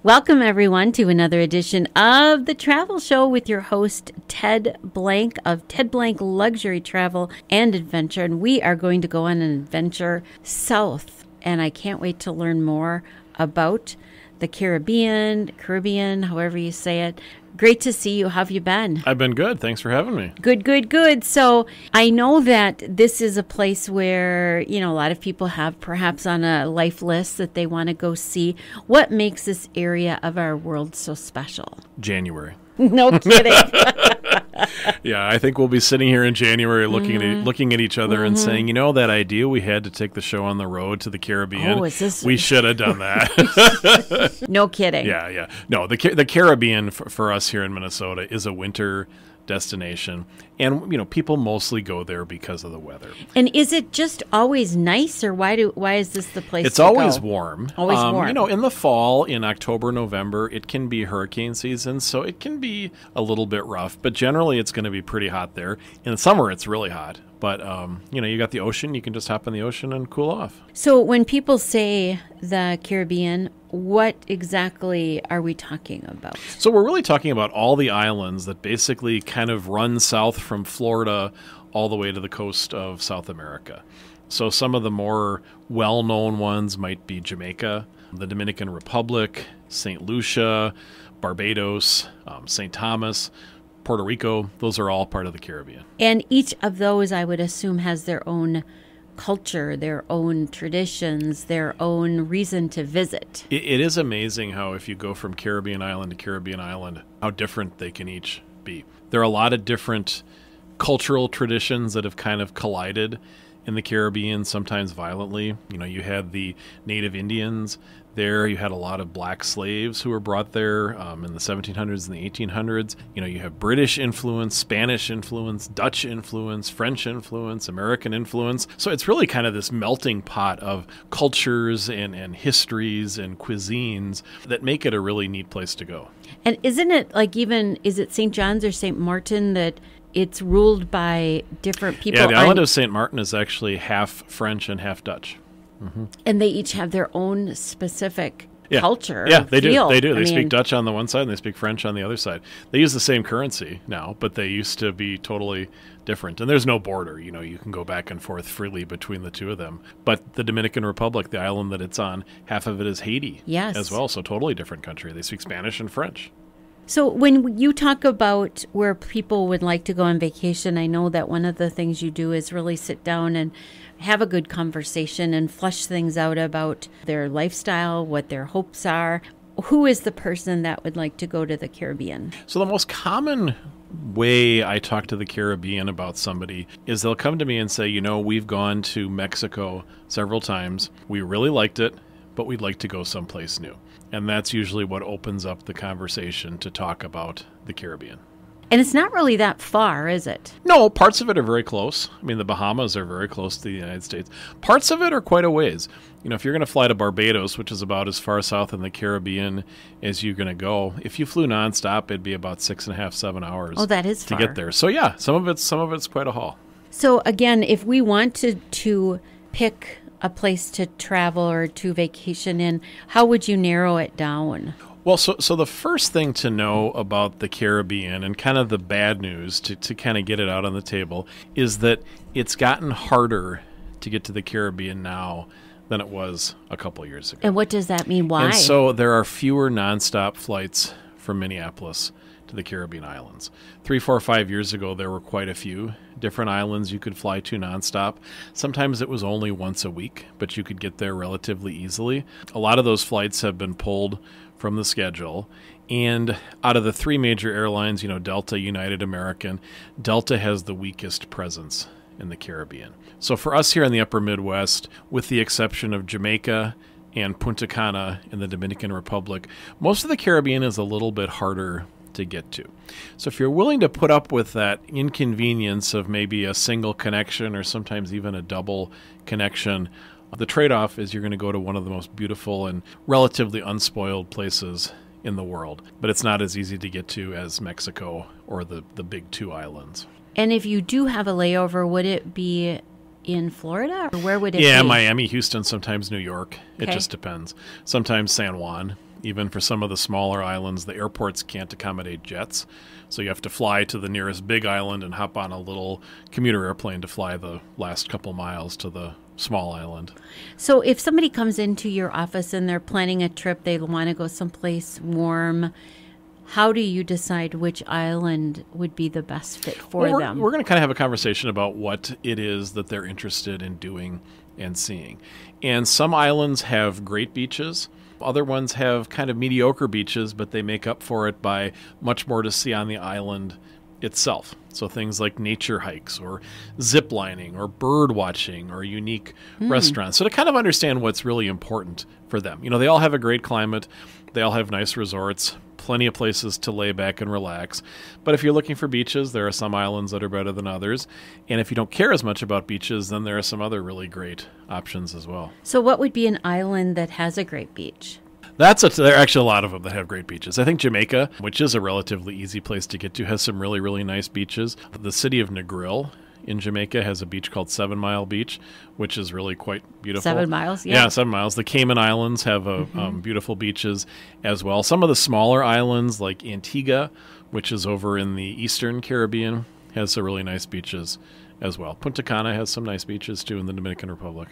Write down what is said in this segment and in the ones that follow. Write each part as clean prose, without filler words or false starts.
Welcome, everyone, to another edition of The Travel Show with your host, Ted Blank of Ted Blank Luxury Travel and Adventure. And we are going to go on an adventure south. And I can't wait to learn more about the Caribbean, however you say it. Great to see you. How have you been? I've been good. Thanks for having me. Good. So I know that this is a place where, a lot of people have perhaps on a life list that they want to go see. What makes this area of our world so special? January. No kidding. Yeah, I think we'll be sitting here in January looking at each other and saying, that idea we had to take the show on the road to the Caribbean, we should have done that. No kidding. Yeah. No, the Caribbean for us here in Minnesota is a winter destination, and people mostly go there because of the weather. And is it just always nice, or why is this the place? It's always warm. Always warm. In the fall, in October, November, it can be hurricane season, so it can be a little bit rough. But generally, it's going to be pretty hot there. In the summer, it's really hot. But you got the ocean. You can just hop in the ocean and cool off. So when people say the Caribbean, what exactly are we talking about? So we're really talking about all the islands that basically kind of run south from Florida all the way to the coast of South America. So some of the more well-known ones might be Jamaica, the Dominican Republic, St. Lucia, Barbados, St. Thomas, Puerto Rico. Those are all part of the Caribbean. And each of those, I would assume, has their own culture, their own traditions, their own reason to visit. It is amazing how if you go from Caribbean island to Caribbean island, how different they can each be. There are a lot of different cultural traditions that have kind of collided in the Caribbean, sometimes violently. You had the native Indians there. You had a lot of black slaves who were brought there in the 1700s and the 1800s. You have British influence, Spanish influence, Dutch influence, French influence, American influence. So it's really kind of this melting pot of cultures and histories and cuisines that make it a really neat place to go. And isn't it is it St. John's or St. Martin that it's ruled by different people? Yeah, the island of St. Martin is actually half French and half Dutch. Mm-hmm. And they each have their own specific culture. Yeah, they feel. do. They speak Dutch on the one side and they speak French on the other side. They use the same currency now, but they used to be totally different. And there's no border. You can go back and forth freely between the two of them. But the Dominican Republic, the island that it's on, half of it is Haiti as well. So totally different country. They speak Spanish and French. So when you talk about where people would like to go on vacation, I know that one of the things you do is really sit down and have a good conversation and flush things out about their lifestyle, what their hopes are. Who is the person that would like to go to the Caribbean? So the most common way I talk to the Caribbean about somebody is they'll come to me and say, we've gone to Mexico several times. We really liked it, but we'd like to go someplace new. And that's usually what opens up the conversation to talk about the Caribbean. And it's not really that far, is it? No, parts of it are very close. I mean, the Bahamas are very close to the United States. Parts of it are quite a ways. If you're going to fly to Barbados, which is about as far south in the Caribbean as you're going to go, if you flew nonstop, it'd be about 6.5, 7 hours. Oh, that is far to get there. So yeah, some of it's quite a haul. So again, if we wanted to pick a place to travel or to vacation in, how would you narrow it down? Well, so the first thing to know about the Caribbean and kind of the bad news to kind of get it out on the table is that it's gotten harder to get to the Caribbean now than it was a couple years ago. And what does that mean? Why? And so there are fewer nonstop flights from Minneapolis to the Caribbean islands. 3, 4, 5 years ago, there were quite a few different islands you could fly to nonstop. Sometimes it was only once a week, but you could get there relatively easily. A lot of those flights have been pulled from the schedule. And out of the three major airlines, Delta, United, American, Delta has the weakest presence in the Caribbean. So for us here in the upper Midwest, with the exception of Jamaica and Punta Cana in the Dominican Republic, most of the Caribbean is a little bit harder to get to. So if you're willing to put up with that inconvenience of maybe a single connection or sometimes even a double connection, the trade-off is you're going to go to one of the most beautiful and relatively unspoiled places in the world. But it's not as easy to get to as Mexico or the big two islands. And if you do have a layover, would it be in Florida, or where would it be? Yeah, Miami, Houston, sometimes New York. It Okay. just depends. Sometimes San Juan. Even for some of the smaller islands, the airports can't accommodate jets. So you have to fly to the nearest big island and hop on a little commuter airplane to fly the last couple miles to the small island. So if somebody comes into your office and they're planning a trip, they want to go someplace warm, how do you decide which island would be the best fit for them? We're going to kind of have a conversation about what it is that they're interested in doing and seeing. And some islands have great beaches. Other ones have kind of mediocre beaches, but they make up for it by much more to see on the island itself. So things like nature hikes or zip lining or bird watching or unique restaurants. So to kind of understand what's really important for them. They all have a great climate. They all have nice resorts, plenty of places to lay back and relax. But if you're looking for beaches, there are some islands that are better than others. And if you don't care as much about beaches, then there are some other really great options as well. So what would be an island that has a great beach? There are actually a lot of them that have great beaches. I think Jamaica, which is a relatively easy place to get to, has some really, really nice beaches. The city of Negril in Jamaica has a beach called 7 Mile Beach, which is really quite beautiful. 7 miles, yeah. Yeah, 7 miles. The Cayman Islands have beautiful beaches as well. Some of the smaller islands like Antigua, which is over in the Eastern Caribbean, has some really nice beaches as well. Punta Cana has some nice beaches too in the Dominican Republic.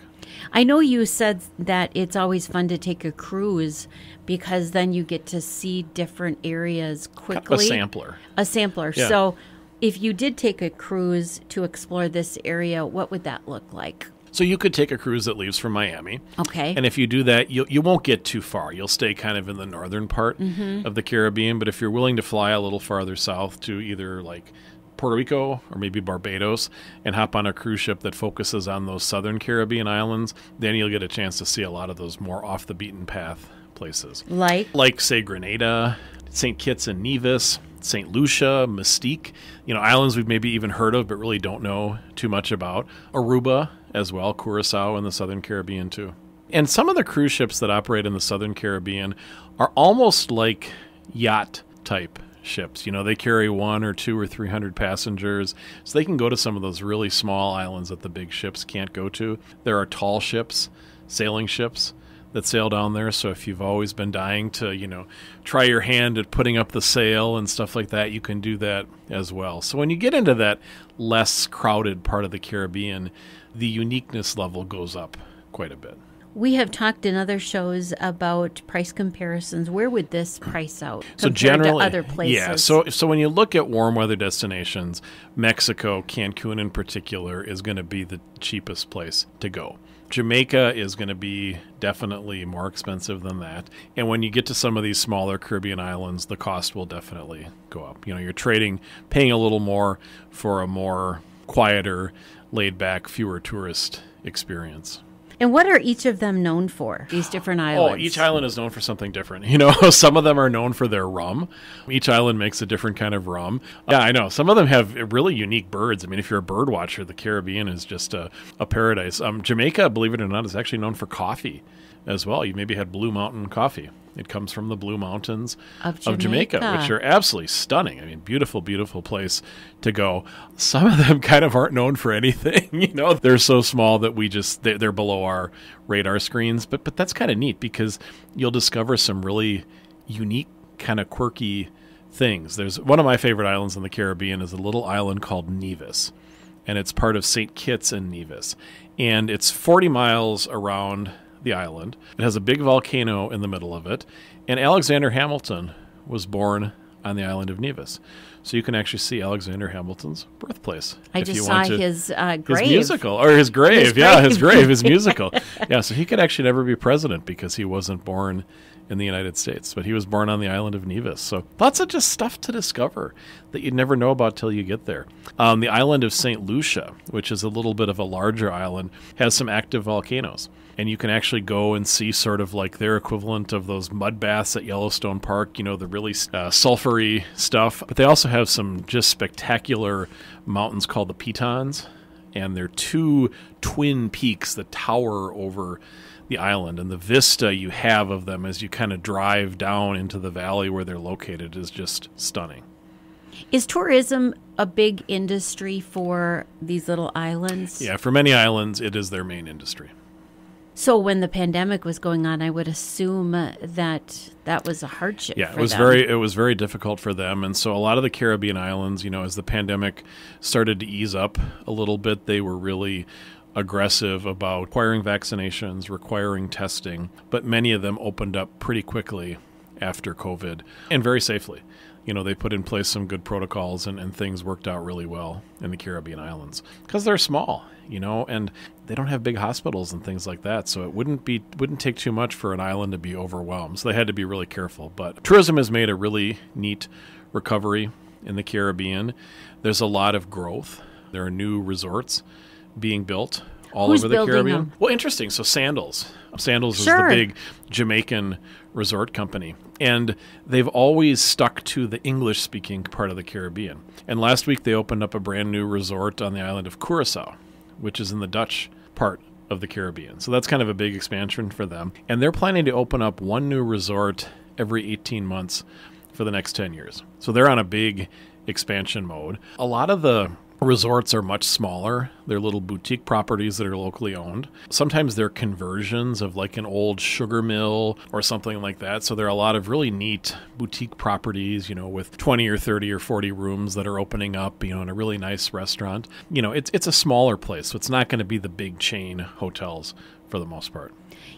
I know you said that it's always fun to take a cruise because then you get to see different areas quickly. Kind of a sampler. A sampler. Yeah. So if you did take a cruise to explore this area, what would that look like? So you could take a cruise that leaves from Miami. Okay. And if you do that, you won't get too far. You'll stay kind of in the northern part of the Caribbean. But if you're willing to fly a little farther south to either like Puerto Rico or maybe Barbados and hop on a cruise ship that focuses on those southern Caribbean islands, then you'll get a chance to see a lot of those more off the beaten path places. Like say Grenada, St. Kitts and Nevis, St. Lucia, Mystique, islands we've maybe even heard of but really don't know too much about. Aruba as well, Curacao in the southern Caribbean too. And some of the cruise ships that operate in the southern Caribbean are almost like yacht type ships. They carry 100 or 200 or 300 passengers, so they can go to some of those really small islands that the big ships can't go to. There are tall ships, sailing ships that sail down there, so if you've always been dying to, try your hand at putting up the sail and stuff like that, you can do that as well. So when you get into that less crowded part of the Caribbean, the uniqueness level goes up quite a bit. We have talked in other shows about price comparisons. Where would this price out so compared generally, to other places? Yeah, so when you look at warm weather destinations, Mexico, Cancun in particular, is going to be the cheapest place to go. Jamaica is going to be definitely more expensive than that. And when you get to some of these smaller Caribbean islands, the cost will definitely go up. You're paying a little more for a more quieter, laid-back, fewer tourist experience. And what are each of them known for, these different islands? Oh, each island is known for something different. Some of them are known for their rum. Each island makes a different kind of rum. Yeah, I know. Some of them have really unique birds. I mean, if you're a bird watcher, the Caribbean is just a paradise. Jamaica, believe it or not, is actually known for coffee as well. You maybe had Blue Mountain coffee. It comes from the Blue Mountains of Jamaica, which are absolutely stunning. I mean, beautiful, beautiful place to go. Some of them kind of aren't known for anything. They're so small that they're below our radar screens. But that's kind of neat because you'll discover some really unique, kind of quirky things. There's one of my favorite islands in the Caribbean is a little island called Nevis, and it's part of St. Kitts and Nevis. And it's 40 miles around the island. It has a big volcano in the middle of it, and Alexander Hamilton was born on the island of Nevis. So you can actually see Alexander Hamilton's birthplace. I just saw his grave. His musical, or his grave. His grave, his musical. Yeah, so he could actually never be president because he wasn't born in the United States, but he was born on the island of Nevis. So lots of just stuff to discover that you'd never know about till you get there. The island of St. Lucia, which is a little bit of a larger island, has some active volcanoes. And you can actually go and see sort of like their equivalent of those mud baths at Yellowstone Park, the really sulfury stuff. But they also have some just spectacular mountains called the Pitons. And they're two twin peaks that tower over the island. And the vista you have of them as you kind of drive down into the valley where they're located is just stunning. Is tourism a big industry for these little islands? Yeah, for many islands, it is their main industry. So when the pandemic was going on, I would assume that was a hardship Yeah, for it was them. it was very difficult for them. And so a lot of the Caribbean islands, as the pandemic started to ease up a little bit, they were really aggressive about requiring vaccinations, requiring testing, but many of them opened up pretty quickly after COVID and very safely. They put in place some good protocols and things worked out really well in the Caribbean islands because they're small, and they don't have big hospitals and things like that. So it wouldn't take too much for an island to be overwhelmed. So they had to be really careful. But tourism has made a really neat recovery in the Caribbean. There's a lot of growth. There are new resorts being built all Who's over the building Caribbean. them? Well, interesting. So Sandals is Sure. the big Jamaican resort company. And they've always stuck to the English-speaking part of the Caribbean. And last week they opened up a brand new resort on the island of Curacao, which is in the Dutch part of the Caribbean. So that's kind of a big expansion for them. And they're planning to open up one new resort every 18 months for the next 10 years. So they're on a big expansion mode. A lot of the resorts are much smaller. They're little boutique properties that are locally owned. Sometimes they're conversions of like an old sugar mill or something like that. So there are a lot of really neat boutique properties, with 20 or 30 or 40 rooms that are opening up, in a really nice restaurant. It's a smaller place, so it's not going to be the big chain hotels for the most part.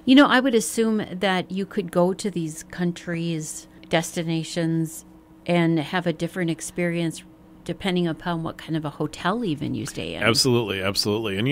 I would assume that you could go to these countries, destinations, and have a different experience depending upon what kind of a hotel even you stay in. Absolutely. And,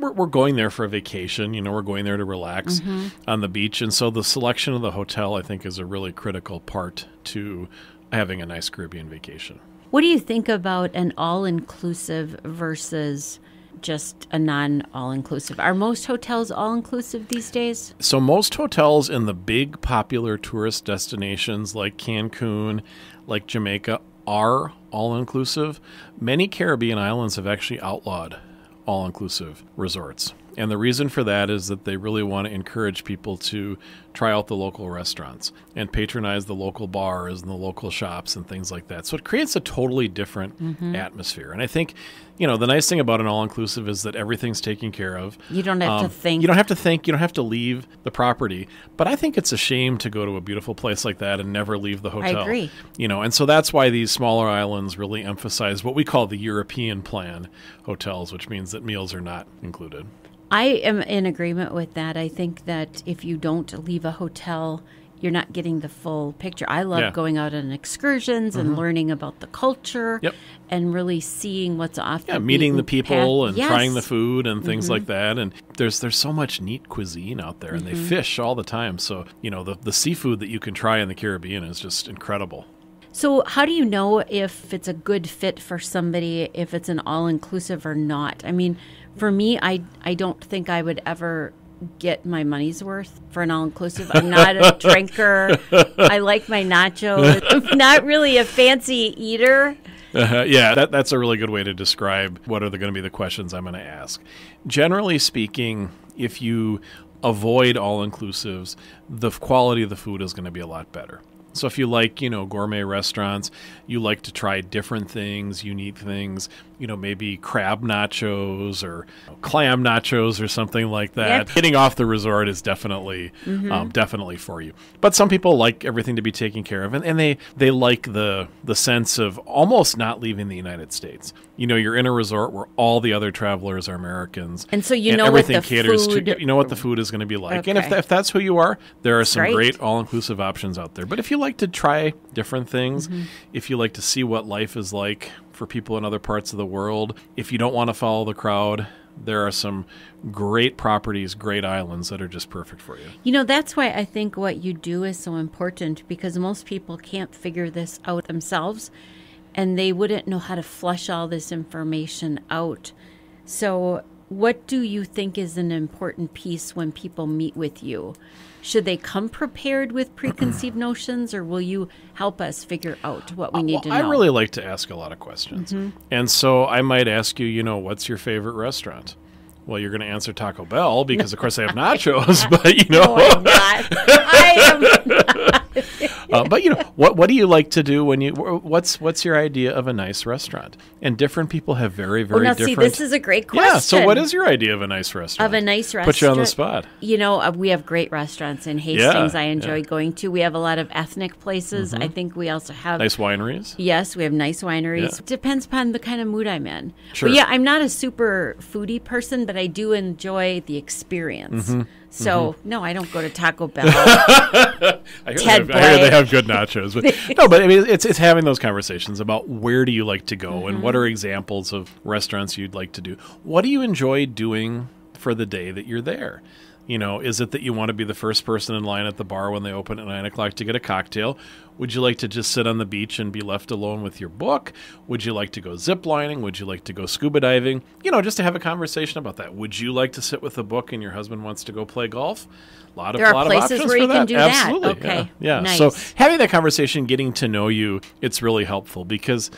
we're going there for a vacation. We're going there to relax on the beach. And so the selection of the hotel, I think, is a really critical part to having a nice Caribbean vacation. What do you think about an all-inclusive versus just a non-all-inclusive? Are most hotels all-inclusive these days? So most hotels in the big popular tourist destinations like Cancun, like Jamaica, are all-inclusive. Many Caribbean islands have actually outlawed all-inclusive resorts. And the reason for that is that they really want to encourage people to try out the local restaurants and patronize the local bars and the local shops and things like that. So it creates a totally different atmosphere. And I think, the nice thing about an all-inclusive is that everything's taken care of. You don't have to think. You don't have to think. You don't have to leave the property. But I think it's a shame to go to a beautiful place like that and never leave the hotel. I agree. And so that's why these smaller islands really emphasize what we call the European plan hotels, which means that meals are not included. I am in agreement with that. I think that if you don't leave a hotel, you're not getting the full picture. I love going out on excursions and learning about the culture and really seeing what's off the meeting the beaten people path. and trying the food and things like that. And there's so much neat cuisine out there, and they fish all the time. So, the seafood that you can try in the Caribbean is just incredible. So how do you know if it's a good fit for somebody, if it's an all-inclusive or not? I mean, for me, I don't think I would ever get my money's worth for an all-inclusive. I'm not a drinker. I like my nachos. I'm not really a fancy eater. That's a really good way to describe what are going to be the questions I'm going to ask. Generally speaking, if you avoid all-inclusives, the quality of the food is going to be a lot better. So if you like, gourmet restaurants, you like to try different things, unique things, maybe crab nachos or clam nachos or something like that. Yep. Getting off the resort is definitely for you. But some people like everything to be taken care of, and they like the sense of almost not leaving the United States. You're in a resort where all the other travelers are Americans. And so everything what the caters food... to, what the food is going to be like. Okay. And if that's who you are, there are some Great. great all-inclusive options out there. But if you like to try different things, if you like to see what life is like for people in other parts of the world, if you don't want to follow the crowd, there are some great properties, great islands that are just perfect for you. That's why I think what you do is so important, because most people can't figure this out themselves, and they wouldn't know how to flush all this information out. So what do you think is an important piece when people meet with you? Should they come prepared with preconceived notions, or will you help us figure out what we need to know? I really like to ask a lot of questions. And so I might ask you, what's your favorite restaurant? Well, you're going to answer Taco Bell because, of course, they have nachos. But, No, I'm not. I am not. But what do you like to do when what's your idea of a nice restaurant? And different people have very, very now, different. See, this is a great question. Yeah. So what is your idea of a nice restaurant? Of a nice restaurant. Put you on the spot. We have great restaurants in Hastings. I enjoy going to. We have a lot of ethnic places. I think we also have nice wineries. Yes, we have nice wineries. Yeah. Depends upon the kind of mood I'm in. Sure. But I'm not a super foodie person, but I do enjoy the experience. So, no, I don't go to Taco Bell. I hear they have good nachos. But I mean, it's having those conversations about where do you like to go and what are examples of restaurants you'd like to do. What do you enjoy doing for the day that you're there? Is it that you want to be the first person in line at the bar when they open at 9 o'clock to get a cocktail? Would you like to just sit on the beach and be left alone with your book? Would you like to go zip lining? Would you like to go scuba diving? Just to have a conversation about that. Would you like to sit with a book and your husband wants to go play golf? There are places where you can do that. Absolutely. Okay. Yeah. Nice. So having that conversation, getting to know you, it's really helpful because,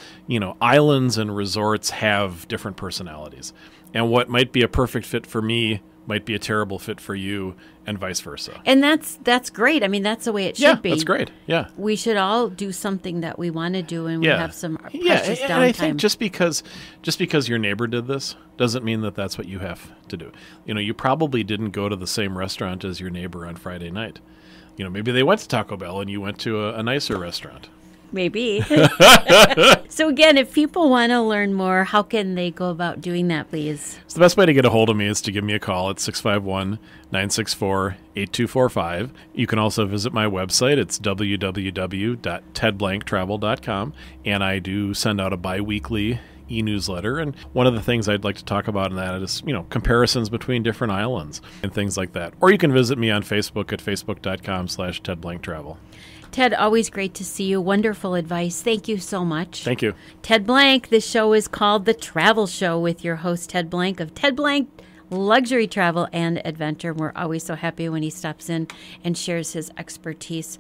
islands and resorts have different personalities. And what might be a perfect fit for me might be a terrible fit for you, and vice versa. And that's great. I mean, that's the way it should be. Yeah, that's great. Yeah. We should all do something that we want to do, and we have some precious downtime. And I think just because your neighbor did this doesn't mean that that's what you have to do. You probably didn't go to the same restaurant as your neighbor on Friday night. Maybe they went to Taco Bell and you went to a nicer restaurant. Maybe. So again, if people want to learn more, how can they go about doing that, please? So the best way to get a hold of me is to give me a call at 651-964-8245. You can also visit my website. It's www.tedblanktravel.com. And I do send out a bi-weekly e-newsletter. And one of the things I'd like to talk about in that is, comparisons between different islands and things like that. Or you can visit me on Facebook at facebook.com/tedblanktravel. Ted, always great to see you. Wonderful advice. Thank you so much. Thank you. Ted Blank. This show is called The Travel Show with your host, Ted Blank of Ted Blank Luxury Travel and Adventure. We're always so happy when he stops in and shares his expertise.